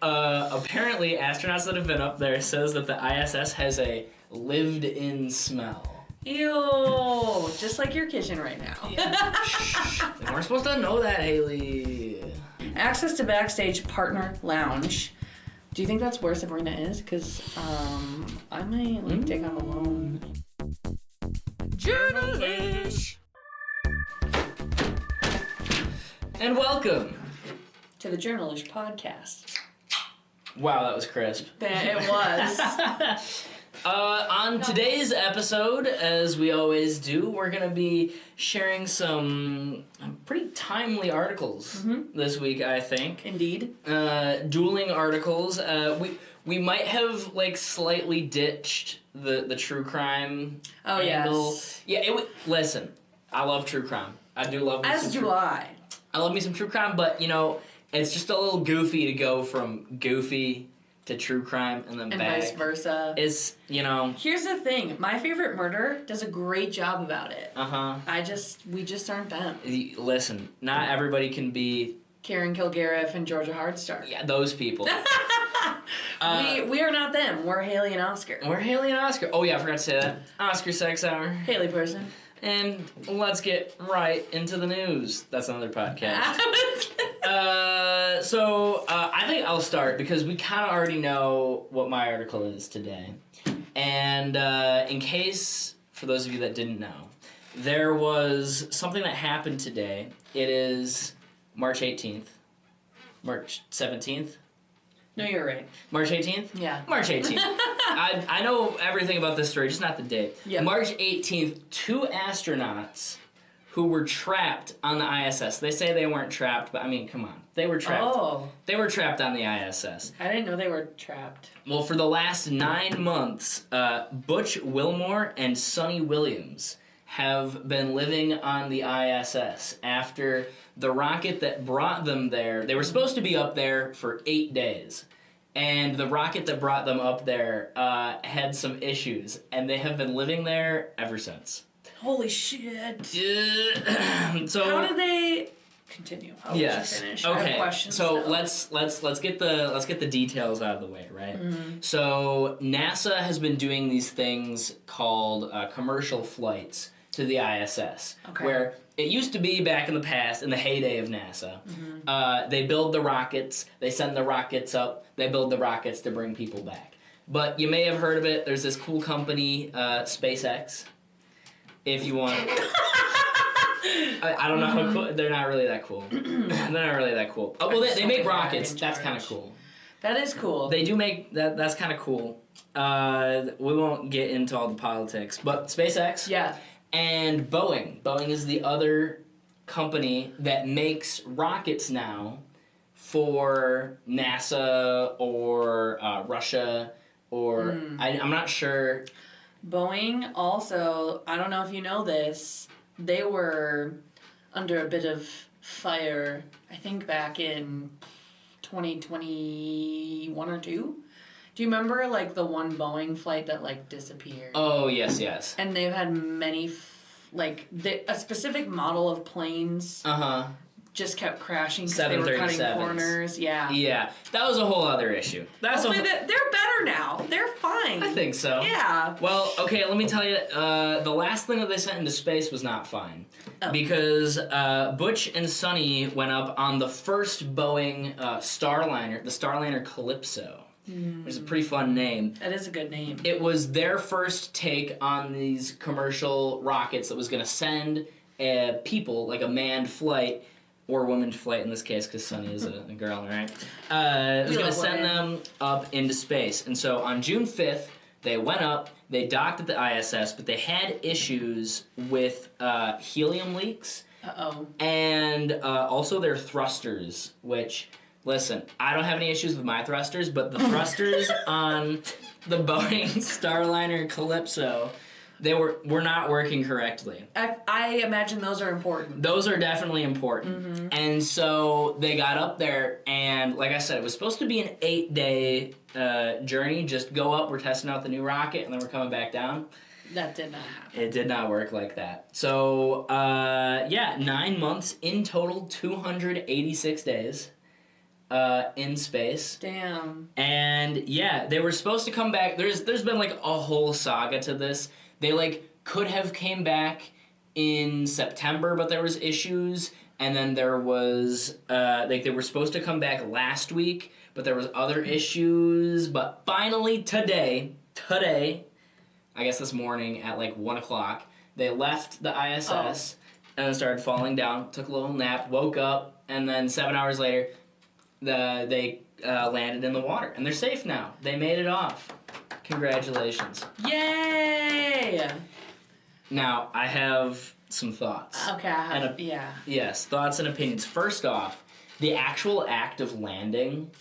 apparently astronauts that have been up there says that the ISS has a lived-in smell. Ew, just like your kitchen right now. Shh, they weren't supposed to know that, Hailey. Access to backstage partner lounge. Do you think that's where Sabrina is? Because I might take on a loan. Journalish. And welcome to the Journalish podcast. Wow, that was crisp. It was. On today's episode, as we always do, we're going to be sharing some pretty timely articles this week, I think. Indeed. Dueling articles. We might have slightly ditched the true crime angle. Yes. Yeah, listen, I love true crime. I do love me As do I. I love me some true crime, but, it's just a little goofy to go from goofy to true crime and then back. And vice versa. It's, Here's the thing. My Favorite Murder does a great job about it. Uh-huh. We just aren't them. Listen, not everybody can be... Karen Kilgariff and Georgia Hardstark. Yeah, those people. We are not them. We're Hailey and Oscar. We're Hailey and Oscar. Oh, yeah, I forgot to say that. Oscar Sex Hour. Hailey person. And let's get right into the news. That's another podcast. So I think I'll start because we kind of already know what my article is today. And in case, for those of you that didn't know, there was something that happened today. It is March 18th. March 17th? No, you're right. March 18th? Yeah. March 18th. I know everything about this story, just not the date. Yep. March 18th, 2 astronauts who were trapped on the ISS. They say they weren't trapped, but come on. They were trapped. Oh. They were trapped on the ISS. I didn't know they were trapped. Well, for the last 9 months, Butch Wilmore and Sonny Williams have been living on the ISS after the rocket that brought them there. They were supposed to be up there for 8 days. And the rocket that brought them up there had some issues. And they have been living there ever since. Holy shit. So how did they... Continue. I'll let you finish. Okay. I have questions. So let's get the details out of the way, right? Mm-hmm. So NASA has been doing these things called commercial flights to the ISS, where it used to be back in the past, in the heyday of NASA. Mm-hmm. They build the rockets, they send the rockets up, they build the rockets to bring people back. But you may have heard of it. There's this cool company, SpaceX. If you want. I don't know how cool. They're not really that cool. They're not really that cool. Oh, well, they make rockets. That's kind of cool. That is cool. They do make that. That's kind of cool. We won't get into all the politics, but SpaceX. Yeah. And Boeing. Boeing is the other company that makes rockets now for NASA or Russia or I'm not sure. Boeing also, I don't know if you know this, they were under a bit of fire, I think back in 2021 or 2. Do you remember the one Boeing flight that disappeared? Oh, yes. And they've had many, a specific model of planes just kept crashing because they were cutting corners. Yeah. Yeah, that was a whole other issue. They're better now. They're fine. I think so. Yeah. Well, okay, let me tell you, the last thing that they sent into space was not fine. Oh. Because Butch and Sonny went up on the first Boeing Starliner, the Starliner Calypso. Which is a pretty fun name. That is a good name. It was their first take on these commercial rockets that was going to send people, a manned flight, or women's flight in this case, because Sonny is a girl, right? It was going to send them up into space. And so on June 5th, they went up, they docked at the ISS, but they had issues with helium leaks. Uh-oh. And also their thrusters, which, listen, I don't have any issues with my thrusters, but the thrusters on the Boeing Starliner Calypso... They were not working correctly. I imagine those are important. Those are definitely important. Mm-hmm. And so they got up there, and like I said, it was supposed to be an 8-day journey. Just go up, we're testing out the new rocket, and then we're coming back down. That did not happen. It did not work like that. So, 9 months in total, 286 days. in space. Damn. And yeah, they were supposed to come back. There's been like a whole saga to this. They like could have came back in September, but there was issues. And then there was like they were supposed to come back last week, but there was other issues. But finally today, I guess this morning at like 1 o'clock, they left the ISS and then started falling down. Took a little nap, woke up, and then 7 hours later, they landed in the water, and they're safe now. They made it off. Congratulations. Yay! Now, I have some thoughts. Okay, Yes, thoughts and opinions. First off, the actual act of landing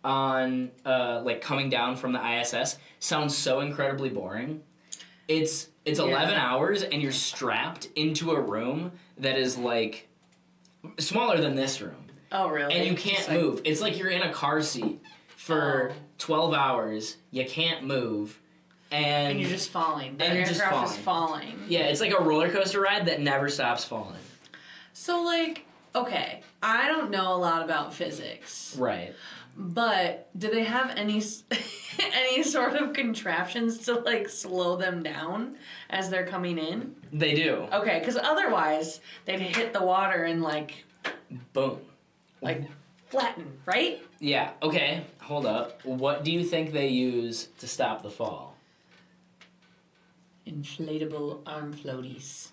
on, like, coming down from the ISS sounds so incredibly boring. It's 11 hours, and you're strapped into a room that is, like, smaller than this room. Oh, really? And you can't move. It's like you're in a car seat for 12 hours. You can't move. And you're just falling. The aircraft aircraft is falling. Yeah, it's like a roller coaster ride that never stops falling. So, like, okay, I don't know a lot about physics. Right. But do they have any any sort of contraptions to, like, slow them down as they're coming in? They do. Okay, because otherwise they'd hit the water and, like... Boom. Like, flatten, right? Yeah, okay, hold up. What do you think they use to stop the fall? Inflatable arm floaties.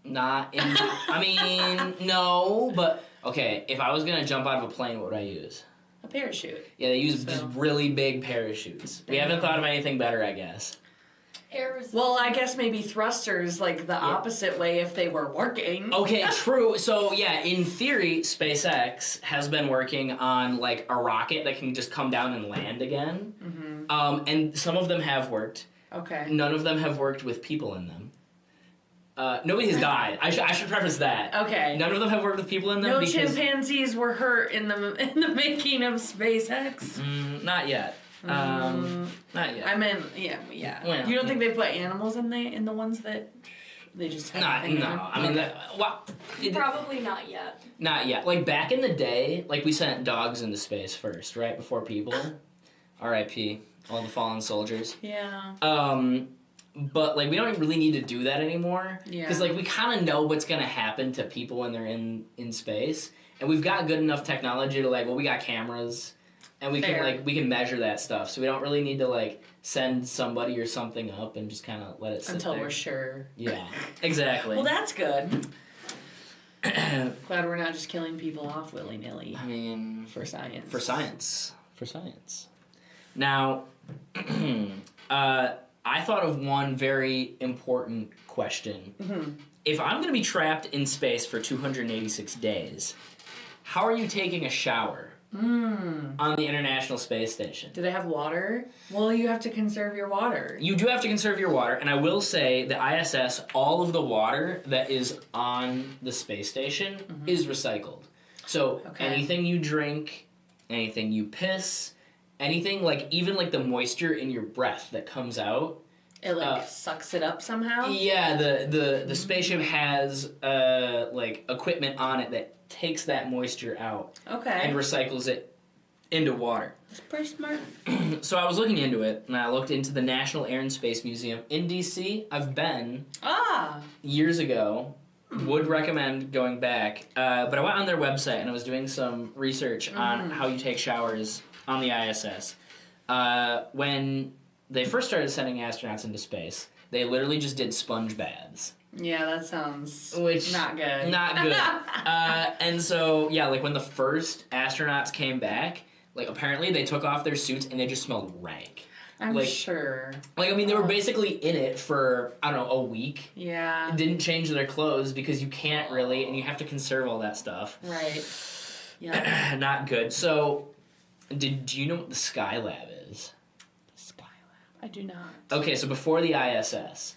Not in... I mean, no, but... Okay, if I was going to jump out of a plane, what would I use? A parachute. Yeah, they use just really big parachutes. We haven't thought of anything better, I guess. Well, I guess maybe thrusters, like, the opposite way if they were working. Okay, true. So, yeah, in theory, SpaceX has been working on, like, a rocket that can just come down and land again. Mm-hmm. And some of them have worked. Okay. None of them have worked with people in them. Nobody has died. I should preface that. Okay. None of them have worked with people in them. No because chimpanzees were hurt in the making of SpaceX. Not yet. Not yet. I mean, yeah. Well, you don't think they put animals in the ones that they just have? No. I mean, Probably not yet. Not yet. Like, back in the day, like, we sent dogs into space first, right? Before people. R.I.P. All the fallen soldiers. Yeah. But, like, we don't really need to do that anymore. Yeah. Because, like, we kind of know what's going to happen to people when they're in space. And we've got good enough technology to, like, well, we got cameras. And we can measure that stuff. So we don't really need to, like, send somebody or something up and just kind of let it sit Until there. we're sure. Yeah, exactly. Well, that's good. Glad we're not just killing people off willy-nilly. I mean... For science. For science. Now, I thought of one very important question. Mm-hmm. If I'm going to be trapped in space for 286 days, how are you taking a shower on the International Space Station? Do they have water? Well, you have to conserve your water. You do have to conserve your water, and I will say the ISS, all of the water that is on the space station is recycled. So anything you drink, anything you piss, anything, like, even, like, the moisture in your breath that comes out. It, like, sucks it up somehow? Yeah, the spaceship has, like, equipment on it that takes that moisture out. Okay. And recycles it into water. That's pretty smart. So I was looking into it, and I looked into the National Air and Space Museum in D.C. I've been years ago. Would recommend going back. But I went on their website, and I was doing some research on how you take showers on the ISS. When they first started sending astronauts into space, they literally just did sponge baths. Yeah, that sounds not good. And so, yeah, like, when the first astronauts came back, like, apparently they took off their suits and they just smelled rank. I'm sure. Like, I mean, they were basically in it for, I don't know, a week. Yeah. Didn't change their clothes because you can't really, and you have to conserve all that stuff. Right. Yeah. Not good. So, do you know what the Skylab is? I do not. Okay, so before the ISS,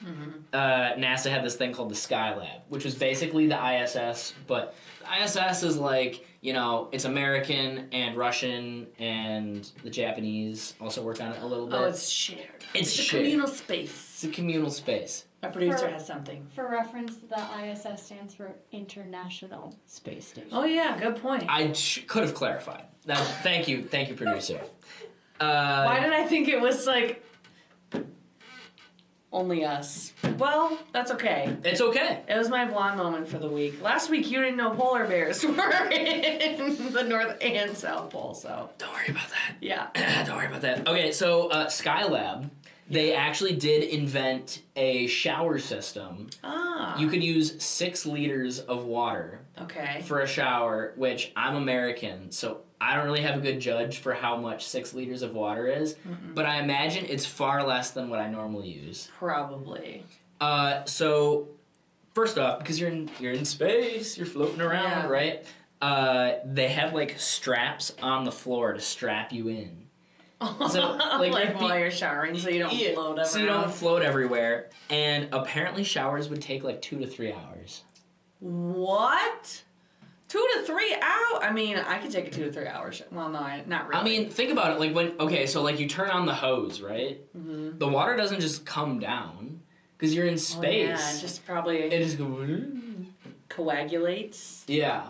NASA had this thing called the Skylab, which was basically the ISS, but the ISS is like, you know, it's American and Russian and the Japanese also work on it a little bit. Oh, it's shared. It's a shared. communal space. It's a communal space. Our producer has something. For reference, the ISS stands for International Space Station. Oh yeah, good point. I could have clarified. Thank you, producer. Why did I think it was like only us? Well, that's okay. It's okay. It was my blonde moment for the week. Last week you didn't know polar bears were in the North and South Pole, so Don't worry about that. yeah. Don't worry about that. Okay, so Skylab, they actually did invent a shower system. Ah. You could use 6 liters of water Okay. for a shower, which I'm American, so I don't really have a good judge for how much 6 liters of water is, but I imagine it's far less than what I normally use. Probably. So first off, because you're in space, you're floating around, right? They have like straps on the floor to strap you in. So like while you're showering, so you don't float everywhere. So you don't float everywhere. And apparently showers would take like 2 to 3 hours. What? 2 to 3 hours? I mean, I could take a 2 to 3 hour shower. Well, no, not really. I mean, think about it. Like so like you turn on the hose, right? Mm-hmm. The water doesn't just come down because you're in space. Oh, yeah, just probably. It just goes. Coagulates. Yeah.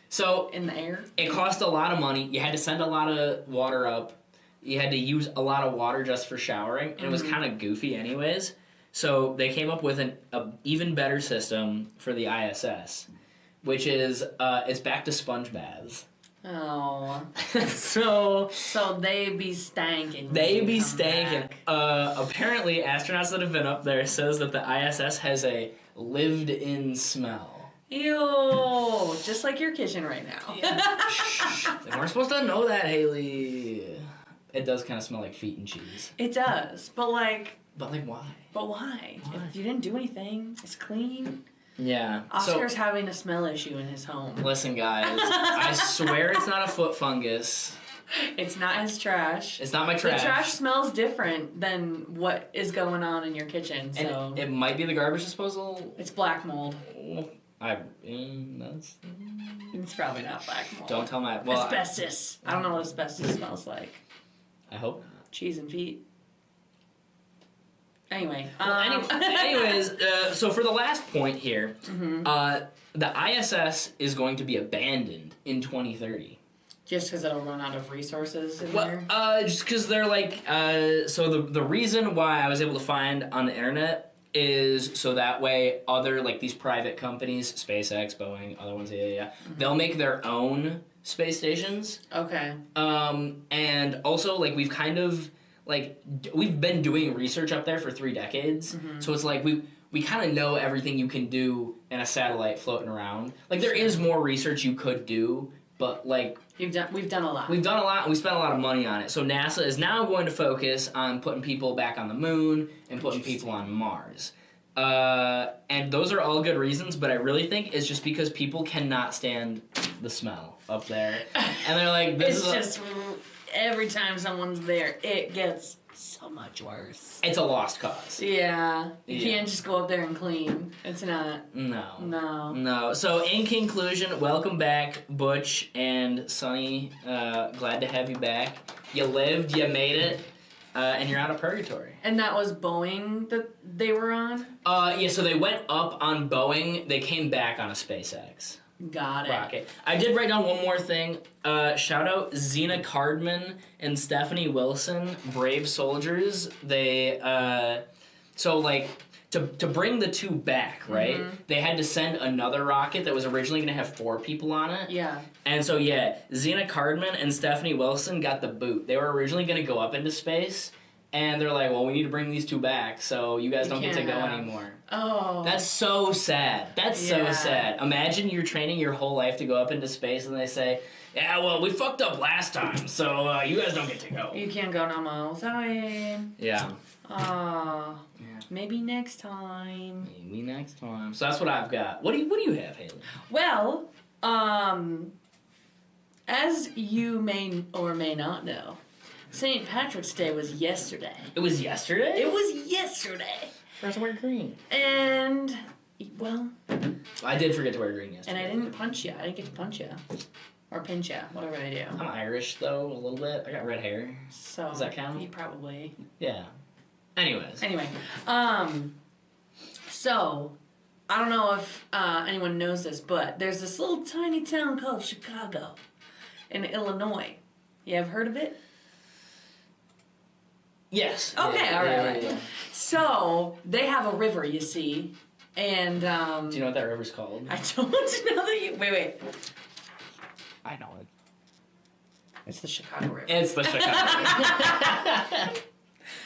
So in the air. It cost a lot of money. You had to send a lot of water up. You had to use a lot of water just for showering, and it was kind of goofy anyways. So they came up with an even better system for the ISS, which is it's back to sponge baths. Oh. So they be stanking. They be stanking. Apparently, astronauts that have been up there says that the ISS has a lived-in smell. Ew. Just like your kitchen right now. Yeah. Shh. They weren't supposed to know that, Hailey. It does kind of smell like feet and cheese. It does, but why? But why? If you didn't do anything, it's clean. Yeah. Oscar's having a smell issue in his home. Listen, guys, I swear it's not a foot fungus. It's not his trash. It's not my trash. The trash smells different than what is going on in your kitchen. So and it might be the garbage disposal. It's black mold. That's. It's probably not black mold. Don't tell my. Asbestos. I don't know what asbestos smells like. I hope not. Cheese and feet. Anyway. Anyways, so for the last point here, the ISS is going to be abandoned in 2030. Just because it'll run out of resources in there? Just because they're like, so the reason why I was able to find on the internet is so that way other, like these private companies, SpaceX, Boeing, other ones, they'll make their own space stations. Okay. And also, like, we've kind of, like, we've been doing research up there for 3 decades, so it's like we kind of know everything you can do in a satellite floating around. Like, there is more research you could do, but, like... We've done a lot. We've done a lot, and we spent a lot of money on it. So NASA is now going to focus on putting people back on the moon and putting people on Mars. And those are all good reasons, but I really think it's just because people cannot stand the smell up there. And they're like, every time someone's there, it gets so much worse. It's a lost cause. Yeah. You can't just go up there and clean. It's not. No. So, in conclusion, welcome back, Butch and Sunny. Glad to have you back. You lived, you made it, and you're out of purgatory. And that was Boeing that they were on? Yeah, so they went up on Boeing. They came back on a SpaceX. Got it. Rocket. I did write down one more thing. Shout out Zena Cardman and Stephanie Wilson, brave soldiers. They, so like, to bring the 2 back, right? They had to send another rocket that was originally going to have 4 people on it. Yeah. And so, Zena Cardman and Stephanie Wilson got the boot. They were originally going to go up into space. And they're like, well, we need to bring these 2 back, so you guys don't get to go anymore. Oh. That's so sad. That's so sad. Imagine you're training your whole life to go up into space, and they say, yeah, well, we fucked up last time, so you guys don't get to go. You can't go no more. Sorry. Yeah. Maybe next time. Maybe next time. So that's what I've got. What do you have, Hailey? Well, as you may or may not know, St. Patrick's Day was yesterday. It was yesterday? It was yesterday. Forgot to wear green. And, well... I did forget to wear green yesterday. And I didn't punch you. I didn't get to punch you. Or pinch you. Whatever they do. I'm Irish, though, a little bit. I got red hair. So... Does that count? You probably... Yeah. Anyways. Anyway. So, I don't know if anyone knows this, but there's this little tiny town called Chicago in Illinois. You ever heard of it? Yes. Okay, Yeah, all yeah, right. yeah, yeah. So, they have a river, you see, and... Do you know what that river's called? I don't know that you... Wait. I know it. It's the Chicago River. It's the Chicago River.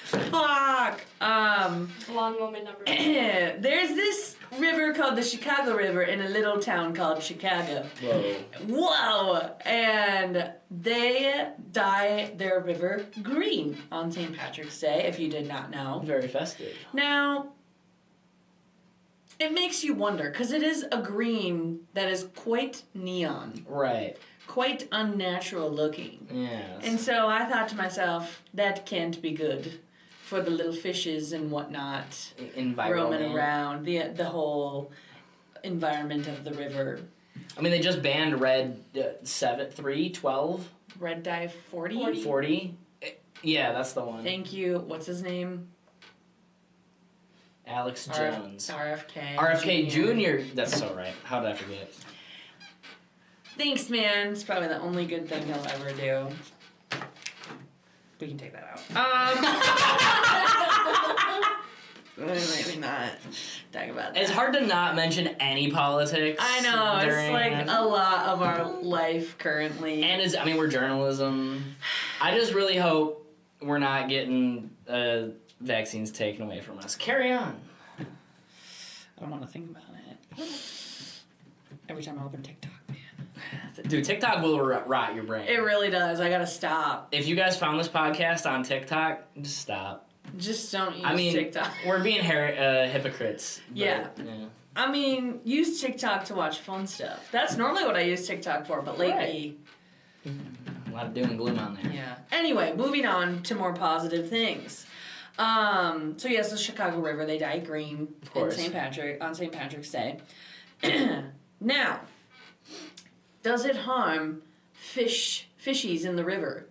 Fuck! Long moment number 2. There's this river called the Chicago River in a little town called Chicago. Whoa! And they dye their river green on St. Patrick's Day, if you did not know. Very festive. Now, it makes you wonder, because it is a green that is quite neon. Right. Quite unnatural looking. Yes. And so I thought to myself, that can't be good for the little fishes and whatnot roaming around, the whole environment of the river. I mean, they just banned red 12? Red dye 40? 40? Yeah, that's the one. Thank you. What's his name? Alex Jones. RFK. RFK Jr. That's so right. How did I forget? Thanks, man. It's probably the only good thing he'll ever do. We can take that out. Maybe not talk about that. It's hard to not mention any politics. I know, it's like a lot of our life currently. And we're journalism. I just really hope we're not getting vaccines taken away from us. Carry on. I don't want to think about it. Every time I open TikTok, man. Dude, TikTok will rot your brain. It really does. I gotta stop. If you guys found this podcast on TikTok, just stop. Just don't use TikTok. We're being hypocrites. Yeah. I mean, use TikTok to watch fun stuff. That's normally what I use TikTok for, but lately... Right. A lot of doom and gloom on there. Yeah. Anyway, moving on to more positive things. So yes, the Chicago River, they dye green on St. Patrick's Day. Now, does it harm fishies in the river?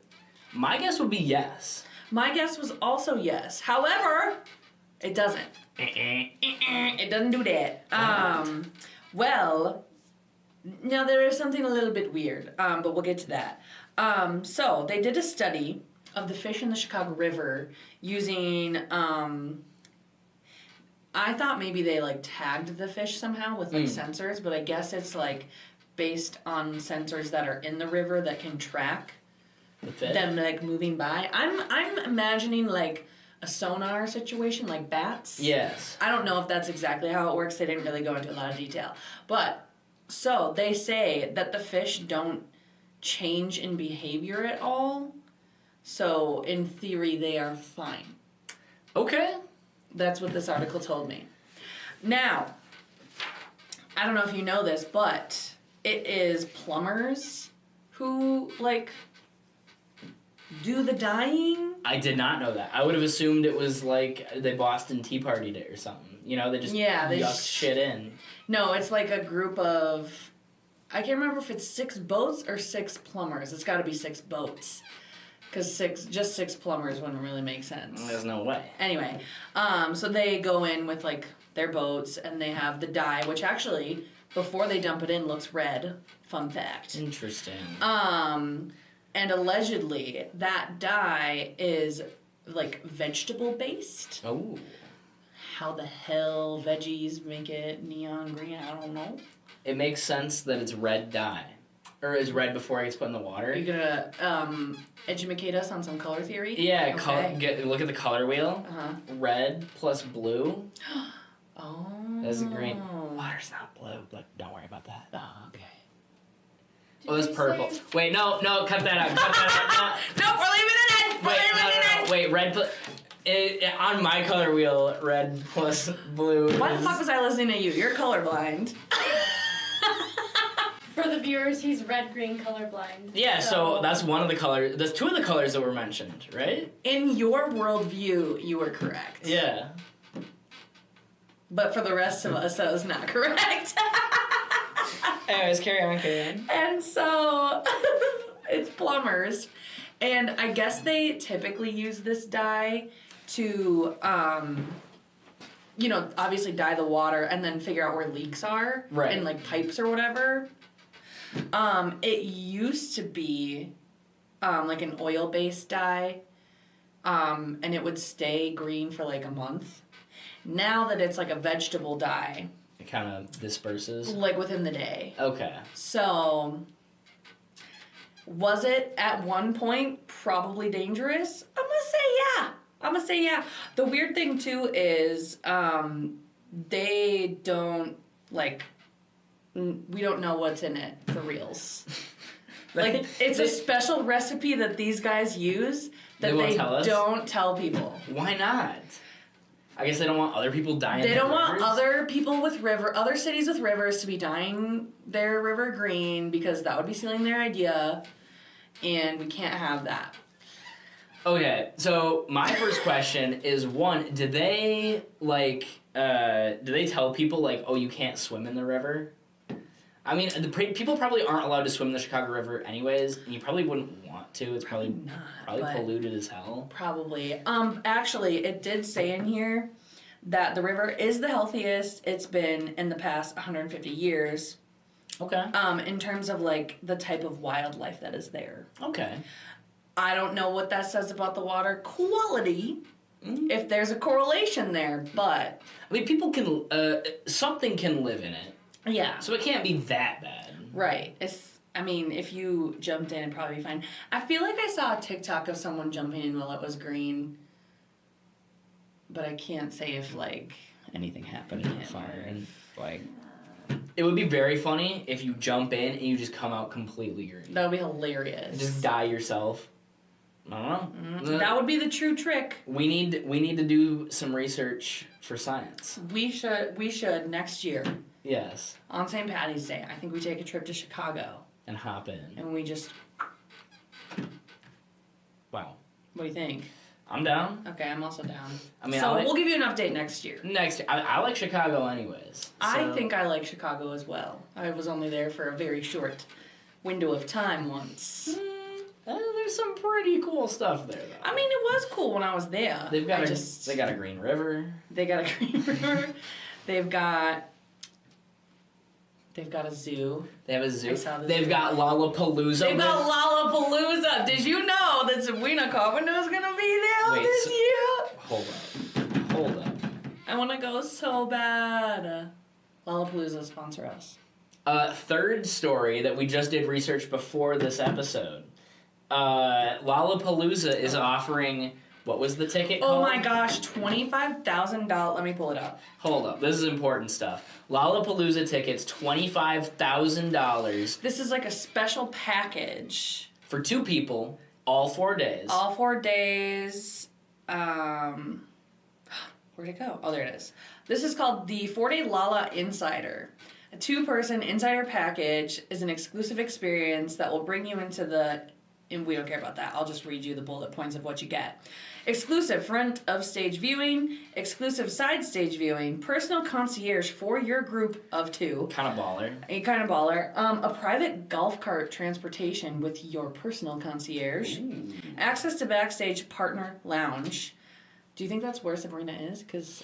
My guess would be yes. My guess was also yes. However, it doesn't. It doesn't do that. Well, now there is something a little bit weird, but we'll get to that. So they did a study of the fish in the Chicago River using, I thought maybe they tagged the fish somehow with sensors, but I guess it's based on sensors that are in the river that can track them moving by. I'm imagining a sonar situation, like bats. Yes. I don't know if that's exactly how it works. They didn't really go into a lot of detail. But, so they say that the fish don't change in behavior at all. So, in theory, they are fine. Okay. That's what this article told me. Now, I don't know if you know this, but it is plumbers who, do the dyeing. I did not know that. I would have assumed it was they Boston Tea Partied it or something. You know, they just yucked shit in. No, it's a group of, I can't remember if it's 6 boats or 6 plumbers. It's got to be 6 boats. Because just 6 plumbers wouldn't really make sense. There's no way. Anyway, so they go in with their boats and they have the dye, which actually, before they dump it in, looks red. Fun fact. Interesting. And allegedly, that dye is, vegetable based. Oh. How the hell veggies make it neon green, I don't know. It makes sense that it's red dye. Or is red before it gets put in the water. Are you gonna educate us on some color theory? Yeah, okay. Look at the color wheel. Uh-huh. Red plus blue. Oh. That's green. Water's not blue, but don't worry about that. Oh, okay. That's purple. Wait, no, cut that out. Nope, we're leaving it in. Wait, red on my color wheel, red plus blue. Why the fuck was I listening to you? You're colorblind. For the viewers, he's red-green colorblind. Yeah, so that's one of the colors. There's 2 of the colors that were mentioned, right? In your worldview, you were correct. Yeah. But for the rest of us, that was not correct. Anyways, carry on. And so, it's plumbers. And I guess they typically use this dye to obviously dye the water and then figure out where leaks are. Right. In, like, pipes or whatever. It used to be, like, an oil-based dye. And it would stay green for, like, a month. Now that it's, like, a vegetable dye. It kind of disperses? Like, within the day. Okay. So, was it at one point probably dangerous? I'm gonna say yeah. The weird thing too is they don't we don't know what's in it for reals. Like it's a special recipe that these guys use that they don't tell people. Why not? I guess they don't want other people dying. They don't want other people with other cities with rivers to be dyeing their river green because that would be stealing their idea, and we can't have that. Okay, so my first question is one: do they tell people like, oh, you can't swim in the river? I mean, people probably aren't allowed to swim in the Chicago River anyways, and you probably wouldn't want to. It's probably polluted as hell. Probably. Actually, it did say in here that the river is the healthiest it's been in the past 150 years. Okay. In terms of like the type of wildlife that is there. Okay. I don't know what that says about the water quality. If there's a correlation there, but I mean, people can something can live in it. Yeah. So it can't be that bad. Right. If you jumped in, it'd probably be fine. I feel like I saw a TikTok of someone jumping in while it was green. But I can't say if, like, anything happened in the fire. And, like... It would be very funny if you jump in and you just come out completely green. That would be hilarious. Just dye yourself. I don't know. That would be the true trick. We need to do some research for science. We should next year. Yes. On St. Paddy's Day, I think we take a trip to Chicago. And hop in. And we just... Wow. What do you think? I'm down. Okay, I'm also down. I mean, we'll give you an update next year. I like Chicago anyways. So. I think I like Chicago as well. I was only there for a very short window of time once. There's some pretty cool stuff there, though. I mean, it was cool when I was there. They got a green river. They got a green river. They've got a zoo. They have a zoo. They've got Lollapalooza. They've got Lollapalooza. Did you know that Sabrina Carpenter's gonna be there this year? Hold up. I want to go so bad. Lollapalooza, sponsor us. Third story that we just did research before this episode. Lollapalooza is offering... What was the ticket called? Oh my gosh, $25,000. Let me pull it up. Hold up, this is important stuff. Lollapalooza tickets, $25,000. This is like a special package. For 2 people, all 4 days. All 4 days. Where'd it go? Oh, there it is. This is called the 4-Day Lolla Insider. A 2-person insider package is an exclusive experience that will bring you into the... And we don't care about that. I'll just read you the bullet points of what you get. Exclusive front of stage viewing, exclusive side stage viewing, personal concierge for your group of 2. Kind of baller. A private golf cart transportation with your personal concierge. Ooh. Access to backstage partner lounge. Do you think that's where Sabrina is? Because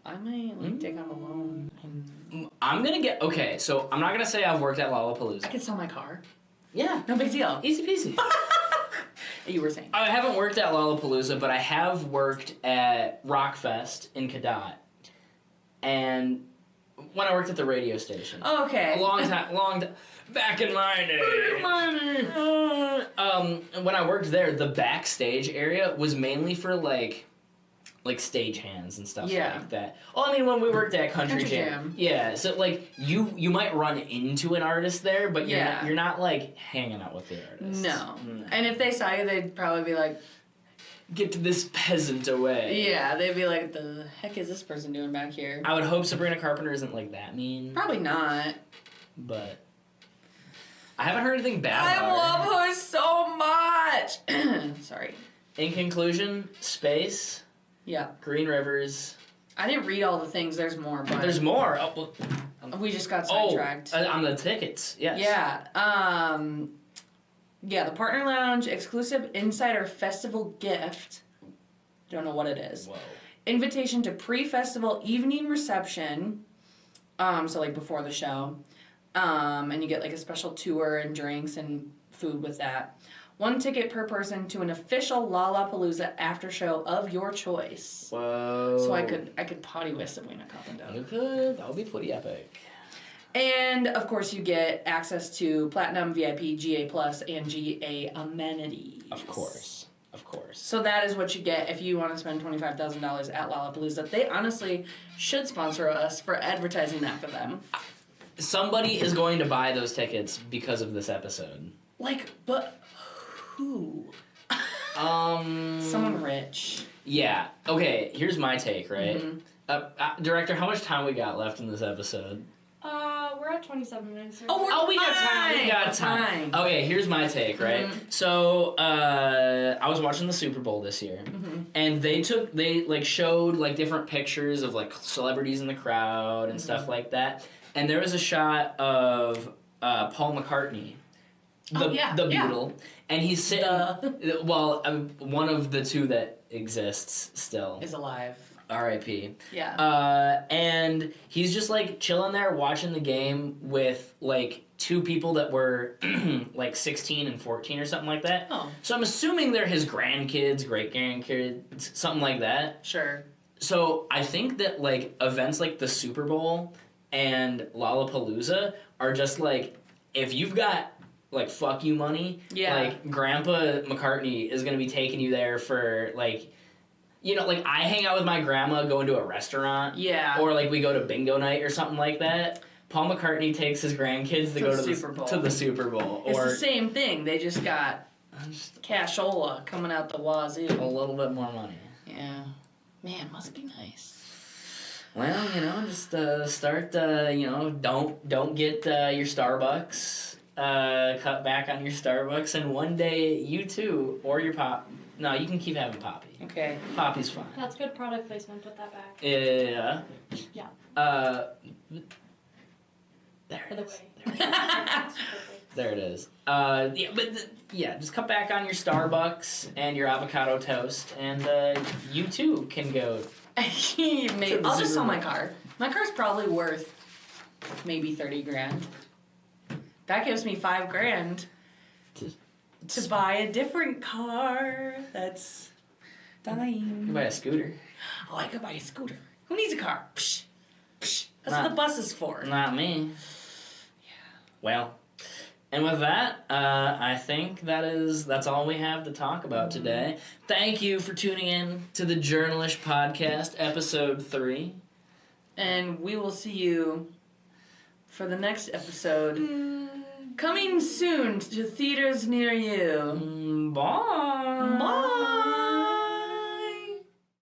I might take on a loan. I'm going to get... Okay, so I'm not going to say I've worked at Lollapalooza. I could sell my car. Yeah. No big deal. Easy peasy. You were saying. I haven't worked at Lollapalooza, but I have worked at Rockfest in Cadott. And when I worked at the radio station. Oh, okay. A long time, back in my day. When I worked there, the backstage area was mainly for like stage hands and stuff like that. Well, I mean, when we worked at Country Jam. Yeah, so like you might run into an artist there, but you're not like hanging out with the artist. No. And if they saw you, they'd probably be like, get this peasant away. Yeah, they'd be like, the heck is this person doing back here? I would hope Sabrina Carpenter isn't like that mean. Probably not. But I haven't heard anything bad about her. I love her so much. Sorry. In conclusion, space. Yeah. Green rivers. I didn't read all the things. There's more, but... There's more. Oh, well, we just got sidetracked. On the tickets, yes. Yeah. The Partner Lounge exclusive Insider Festival gift. Don't know what it is. Whoa. invitation to pre-festival evening reception, so like before the show, and you get like a special tour and drinks and food with that. 1 ticket per person to an official Lollapalooza after show of your choice. Whoa. So I could potty with Sabrina Carpenter. You could. That would be pretty epic. And of course you get access to Platinum, VIP, GA+, and GA amenities. Of course. So that is what you get if you want to spend $25,000 at Lollapalooza. They honestly should sponsor us for advertising that for them. Somebody is going to buy those tickets because of this episode. Like, but who? Someone rich. Yeah. Okay, here's my take, right? Mm-hmm. Director, how much time we got left in this episode? We're at 27 minutes. We got time. We got time. Okay, here's my take, right? Mm-hmm. So, I was watching the Super Bowl this year, and they showed like different pictures of like celebrities in the crowd and stuff like that. And there was a shot of Paul McCartney, the Beatle, and he's sitting. Well, one of the two that exists still is alive. R.I.P. Yeah. And he's just like chilling there watching the game with like 2 people that were like 16 and 14 or something like that. Oh. So I'm assuming they're his grandkids, great grandkids, something like that. Sure. So I think that like events like the Super Bowl and Lollapalooza are just like, if you've got like fuck you money, like Grandpa McCartney is gonna be taking you there for like, you know, like I hang out with my grandma going to a restaurant. Yeah. Or like we go to bingo night or something like that. Paul McCartney takes his grandkids to go to the Super Bowl. It's the same thing. They just got cashola coming out the wazoo. A little bit more money. Yeah. Man, must be nice. Well, you know, just start, you know, don't get your Starbucks. Cut back on your Starbucks, and one day you too, or your pop. No, you can keep having Poppy. Okay. Poppy's fine. That's good product placement. Put that back. Yeah. Yeah. There For it the is. way. There it is. Just cut back on your Starbucks and your avocado toast, and you too can go. I'll just sell my car. My car's probably worth maybe $30,000. That gives me $5,000 to buy a different car. That's dying. You can buy a scooter. Oh, I could buy a scooter. Who needs a car? Psh, psh. That's what the bus is for. Not me. Yeah. Well, and with that, I think that's all we have to talk about today. Thank you for tuning in to the Journalish podcast, episode 3. And we will see you for the next episode. Coming soon to theaters near you. Bye. Bye.